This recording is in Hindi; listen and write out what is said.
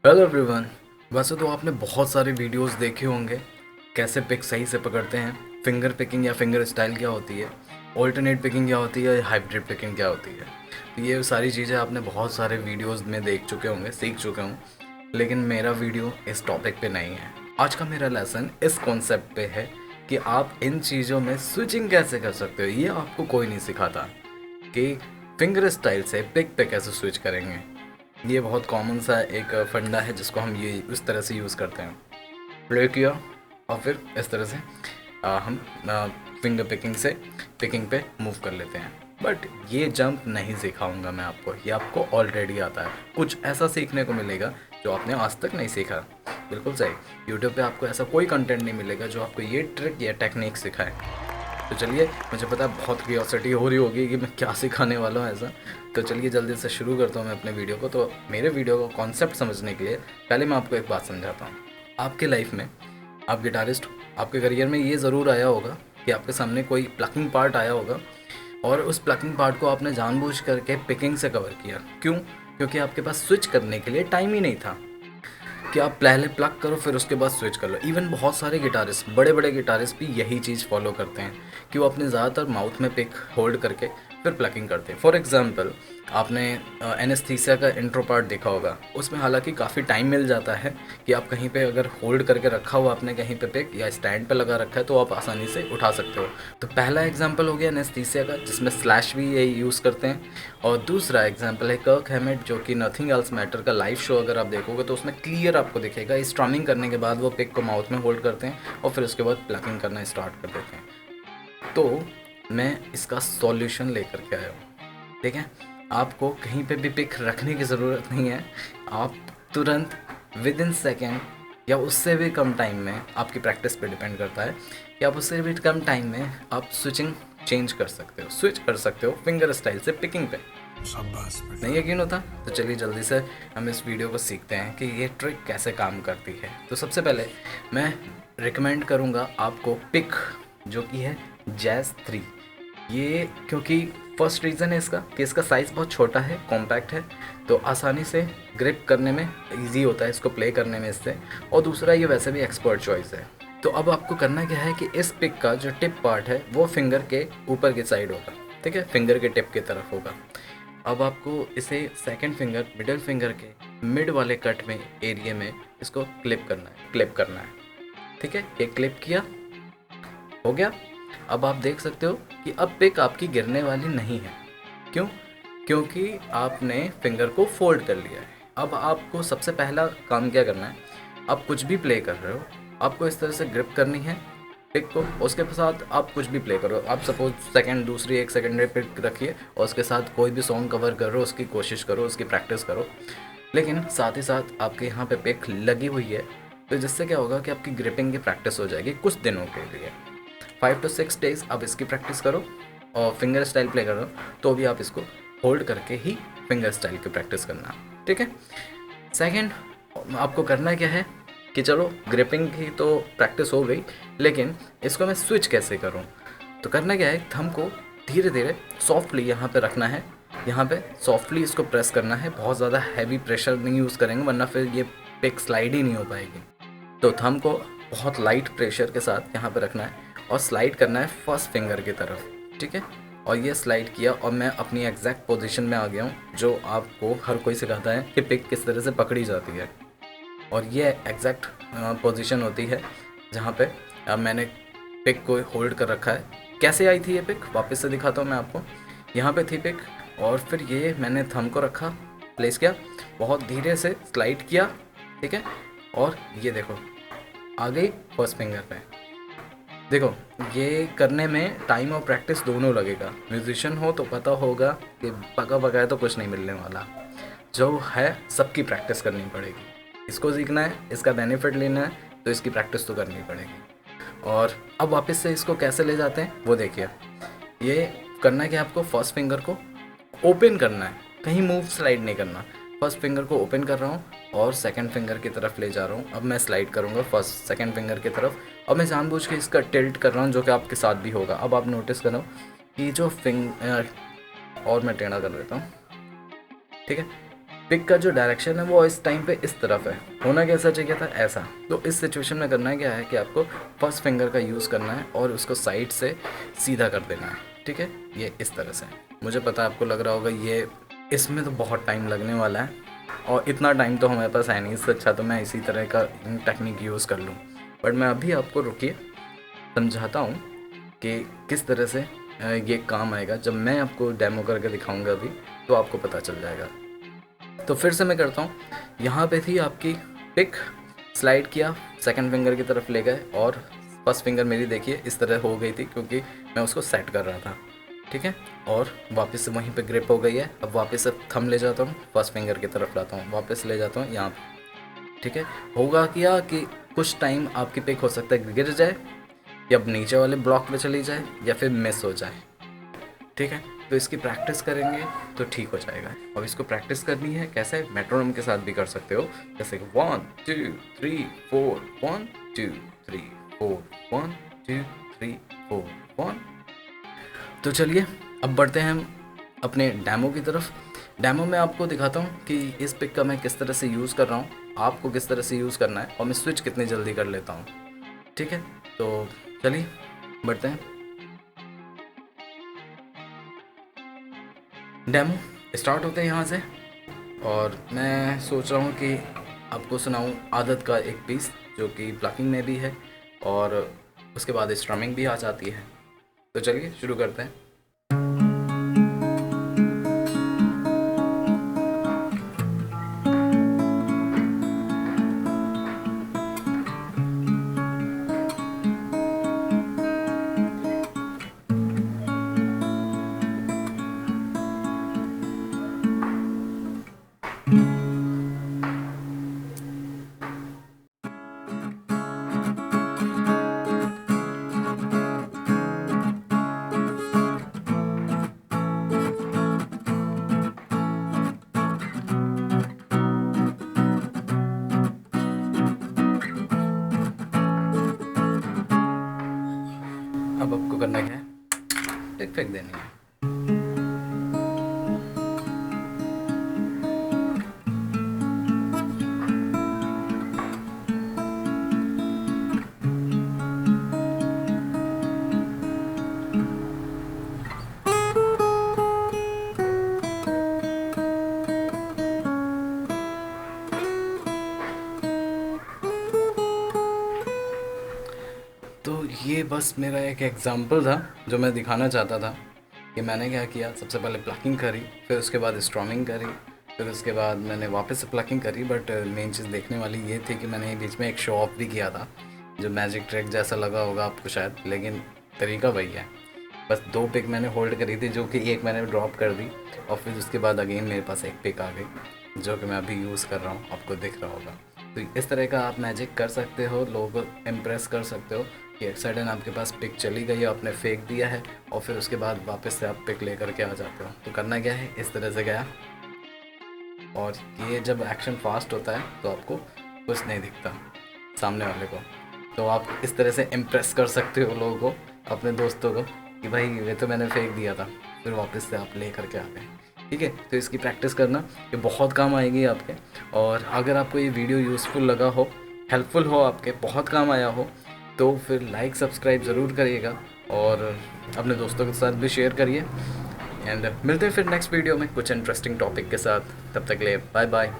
Hello everyone. वैसे तो आपने बहुत सारे वीडियोस देखे होंगे कैसे पिक सही से पकड़ते हैं। फिंगर पिकिंग या फिंगर स्टाइल क्या होती है, ऑल्टरनेट पिकिंग क्या होती है, हाइब्रिड पिकिंग क्या होती है। तो ये सारी चीज़ें आपने बहुत सारे वीडियोस में देख चुके होंगे, सीख चुके हों। लेकिन मेरा वीडियो इस टॉपिक पे नहीं है। आज का मेरा लेसन इस कॉन्सेप्ट पे है कि आप इन चीज़ों में स्विचिंग कैसे कर सकते हो। ये आपको कोई नहीं सिखाता कि फिंगर स्टाइल से पिक पे कैसे स्विच करेंगे। ये बहुत कॉमन सा एक फंडा है जिसको हम ये इस तरह से यूज़ करते हैं। प्ले किया और फिर इस तरह से हम फिंगर पिकिंग से पिकिंग पे मूव कर लेते हैं। बट ये जंप नहीं सिखाऊंगा मैं आपको, ये आपको ऑलरेडी आता है। कुछ ऐसा सीखने को मिलेगा जो आपने आज तक नहीं सीखा। बिल्कुल सही, यूट्यूब पे आपको ऐसा कोई कंटेंट नहीं मिलेगा जो आपको ये ट्रिक या टेक्निक सिखाए। तो चलिए, मुझे पता है बहुत क्यूरियोसिटी हो रही होगी कि मैं क्या सिखाने वाला हूँ ऐसा। तो चलिए जल्दी से शुरू करता हूँ मैं अपने वीडियो को। तो मेरे वीडियो का कॉन्सेप्ट समझने के लिए पहले मैं आपको एक बात समझाता हूँ। आपके लाइफ में आप गिटारिस्ट हो, आपके करियर में ये ज़रूर आया होगा कि आपके सामने कोई प्लकिंग पार्ट आया होगा और उस प्लकिंग पार्ट को आपने जानबूझ करके पिकिंग से कवर किया। क्यों? क्योंकि आपके पास स्विच करने के लिए टाइम ही नहीं था कि आप पहले प्लग करो फिर उसके बाद स्विच कर लो। इवन बहुत सारे गिटारिस्ट, बड़े बड़े गिटारिस्ट भी यही चीज़ फॉलो करते हैं कि वो अपने ज़्यादातर माउथ में पिक होल्ड करके फिर प्लकिंग करते हैं। फॉर एग्जांपल, आपने एनेस्थीसिया का इंट्रो पार्ट देखा होगा। उसमें हालांकि काफ़ी टाइम मिल जाता है कि आप कहीं पे अगर होल्ड करके रखा हुआ आपने कहीं पे पिक या स्टैंड पे लगा रखा है तो आप आसानी से उठा सकते हो। तो पहला एग्जांपल हो गया एनेस्थीसिया का, जिसमें स्लैश भी यही यूज़ करते हैं। और दूसरा एग्जांपल है कर्क हैमेट, जो कि नथिंग एल्स मैटर का लाइव शो अगर आप देखोगे तो उसमें क्लियर आपको दिखेगा। स्ट्रमिंग करने के बाद वो पिक को माउथ में होल्ड करते हैं और फिर उसके बाद प्लकिंग करना स्टार्ट कर देते हैं। तो मैं इसका सॉल्यूशन लेकर के आया हूँ। ठीक है, आपको कहीं पे भी पिक रखने की ज़रूरत नहीं है। आप तुरंत विद इन सेकेंड या उससे भी कम टाइम में, आपकी प्रैक्टिस पे डिपेंड करता है कि आप उससे भी कम टाइम में आप स्विचिंग चेंज कर सकते हो, स्विच कर सकते हो फिंगर स्टाइल से पिकिंग पे। शाबाश बेटा। नहीं यकीन होता? तो चलिए जल्दी से हम इस वीडियो को सीखते हैं कि ये ट्रिक कैसे काम करती है। तो सबसे पहले मैं रिकमेंड करूँगा आपको पिक, जो कि है जैज़ 3। ये क्योंकि फर्स्ट रीज़न है इसका कि इसका साइज़ बहुत छोटा है, कॉम्पैक्ट है, तो आसानी से ग्रिप करने में इजी होता है इसको प्ले करने में इससे। और दूसरा, ये वैसे भी एक्सपर्ट चॉइस है। तो अब आपको करना क्या है कि इस पिक का जो टिप पार्ट है वो फिंगर के ऊपर की साइड होगा। ठीक है, फिंगर के टिप की तरफ होगा। अब आपको इसे सेकंड फिंगर, मिडिल फिंगर के मिड वाले कट में एरिया में इसको क्लिप करना है, क्लिप करना है। ठीक है, ये क्लिप किया, हो गया। अब आप देख सकते हो कि अब पिक आपकी गिरने वाली नहीं है। क्यों? क्योंकि आपने फिंगर को फोल्ड कर लिया है। अब आपको सबसे पहला काम क्या करना है, आप कुछ भी प्ले कर रहे हो, आपको इस तरह से ग्रिप करनी है पिक को। उसके साथ आप कुछ भी प्ले करो। आप सपोज सेकंड, दूसरी एक सेकेंडरी पिक रखिए और उसके साथ कोई भी सॉन्ग कवर कर रहे हो, उसकी कोशिश करो, उसकी प्रैक्टिस करो। लेकिन साथ ही साथ आपके यहाँ पे पिक लगी हुई है, तो जिससे क्या होगा कि आपकी ग्रिपिंग की प्रैक्टिस हो जाएगी कुछ दिनों के लिए। 5 to 6 डेज़ आप इसकी प्रैक्टिस करो और फिंगर स्टाइल प्ले करो, तो भी आप इसको होल्ड करके ही फिंगर स्टाइल की प्रैक्टिस करना। ठीक है। सेकंड, आपको करना क्या है कि चलो ग्रिपिंग की तो प्रैक्टिस हो गई, लेकिन इसको मैं स्विच कैसे करूं। तो करना क्या है, थंब को धीरे धीरे सॉफ्टली यहाँ पे रखना है। यहाँ पे सॉफ्टली इसको प्रेस करना है, बहुत ज़्यादा हैवी प्रेशर नहीं यूज़ करेंगे वरना फिर ये पिक स्लाइड ही नहीं हो पाएगी। तो थंब को बहुत लाइट प्रेशर के साथ यहाँ पे रखना है और स्लाइड करना है फर्स्ट फिंगर की तरफ। ठीक है, और ये स्लाइड किया और मैं अपनी एग्जैक्ट पोजीशन में आ गया हूँ, जो आपको हर कोई सिखाता है कि पिक किस तरह से पकड़ी जाती है। और ये एग्जैक्ट पोजीशन होती है जहाँ पे मैंने पिक को होल्ड कर रखा है। कैसे आई थी ये पिक, वापस से दिखाता हूँ मैं आपको। यहाँ पे थी पिक और फिर ये मैंने थंब को रखा, प्लेस किया, बहुत धीरे से स्लाइड किया। ठीक है, और ये देखो आ गई फर्स्ट फिंगर पे। देखो, ये करने में टाइम और प्रैक्टिस दोनों लगेगा। म्यूजिशियन हो तो पता होगा कि पका पकाया तो कुछ नहीं मिलने वाला। जो है सबकी प्रैक्टिस करनी पड़ेगी। इसको सीखना है, इसका बेनिफिट लेना है, तो इसकी प्रैक्टिस तो करनी पड़ेगी। और अब वापस से इसको कैसे ले जाते हैं वो देखिए। ये करना है कि आपको फर्स्ट फिंगर को ओपन करना है, कहीं मूव स्लाइड नहीं करना। फर्स्ट फिंगर को ओपन कर रहा हूँ और सेकंड फिंगर की तरफ ले जा रहा हूँ। अब मैं स्लाइड करूँगा फर्स्ट सेकंड फिंगर की तरफ और मैं जानबूझ के इसका टिल्ट कर रहा हूँ, जो कि आपके साथ भी होगा। अब आप नोटिस करो कि जो फिंगर, और मैं टेढ़ा कर देता हूँ। ठीक है, पिक का जो डायरेक्शन है वो इस टाइम पे इस तरफ है, होना कैसा चाहिए था, ऐसा। तो इस सिचुएशन में करना क्या है कि आपको फर्स्ट फिंगर का यूज़ करना है और उसको साइड से सीधा कर देना है, ठीक है। ये इस तरह से, मुझे पता है आपको लग रहा होगा ये इसमें तो बहुत टाइम लगने वाला है, और इतना टाइम तो हमारे पास है नहीं, इससे अच्छा तो मैं इसी तरह का टेक्निक यूज़ कर लूँ। बट मैं अभी आपको रुकिए समझाता हूँ कि किस तरह से ये काम आएगा। जब मैं आपको डेमो करके दिखाऊंगा अभी तो आपको पता चल जाएगा। तो फिर से मैं करता हूँ, यहाँ पे थी आपकी पिक, स्लाइड किया, सेकंड फिंगर की तरफ ले गए और फर्स्ट फिंगर मेरी देखिए इस तरह हो गई थी क्योंकि मैं उसको सेट कर रहा था, ठीक है। और वापस से वहीं पे ग्रिप हो गई है। अब वापस से थंब ले जाता हूँ, फर्स्ट फिंगर की तरफ लाता हूँ, वापस ले जाता हूँ यहाँ पे, ठीक है। होगा क्या कि कुछ टाइम आपकी पिक हो सकता है गिर जाए या नीचे वाले ब्लॉक पे चली जाए या फिर मिस हो जाए, ठीक है। तो इसकी प्रैक्टिस करेंगे तो ठीक हो जाएगा। और इसको प्रैक्टिस करनी है कैसे, मेट्रोनोम के साथ भी कर सकते हो, जैसे 1 2 3 4 1 2 3 4 1 2 3 4 1। तो चलिए अब बढ़ते हैं हम अपने डेमो की तरफ। डेमो में आपको दिखाता हूँ कि इस पिक का मैं किस तरह से यूज़ कर रहा हूँ, आपको किस तरह से यूज़ करना है और मैं स्विच कितनी जल्दी कर लेता हूँ, ठीक है। तो चलिए बढ़ते हैं, डेमो स्टार्ट होते हैं यहाँ से। और मैं सोच रहा हूँ कि आपको सुनाऊँ आदत का एक पीस जो कि प्लकिंग में भी है और उसके बाद स्ट्रमिंग भी आ जाती है। तो चलिए शुरू करते हैं। अब आपको करना क्या है, टिक फेंक देनी है। तो ये बस मेरा एक एग्जांपल था जो मैं दिखाना चाहता था कि मैंने क्या किया। सबसे पहले प्लकिंग करी, फिर उसके बाद स्ट्रॉमिंग करी, फिर उसके बाद मैंने वापस से प्लकिंग करी। बट मेन चीज़ देखने वाली ये थी कि मैंने बीच में एक शो ऑफ भी किया था जो मैजिक ट्रिक जैसा लगा होगा आपको शायद, लेकिन तरीका वही है। बस 2 पिक मैंने होल्ड करी थी जो कि एक मैंने ड्रॉप कर दी और फिर उसके बाद अगेन मेरे पास एक पिक आ गई जो कि मैं अभी यूज़ कर रहा हूँ, आपको दिख रहा होगा। तो इस तरह का आप मैजिक कर सकते हो, लोगों को इम्प्रेस कर सकते हो कि एक सडन आपके पास पिक चली गई है, आपने फेंक दिया है और फिर उसके बाद वापस से आप पिक लेकर के आ जाते हो। तो करना क्या है, इस तरह से गया और ये जब एक्शन फास्ट होता है तो आपको कुछ नहीं दिखता सामने वाले को, तो आप इस तरह से इम्प्रेस कर सकते हो लोगों को, अपने दोस्तों को कि भाई ये तो मैंने फेंक दिया था, फिर वापस से आप ले करके आ गए, ठीक है। तो इसकी प्रैक्टिस करना, ये बहुत काम आएगी आपके। और अगर आपको ये वीडियो यूज़फुल लगा हो, हेल्पफुल हो, आपके बहुत काम आया हो, तो फिर लाइक सब्सक्राइब ज़रूर करिएगा और अपने दोस्तों के साथ भी शेयर करिए। एंड मिलते हैं फिर नेक्स्ट वीडियो में कुछ इंटरेस्टिंग टॉपिक के साथ। तब तक के लिए बाय बाय।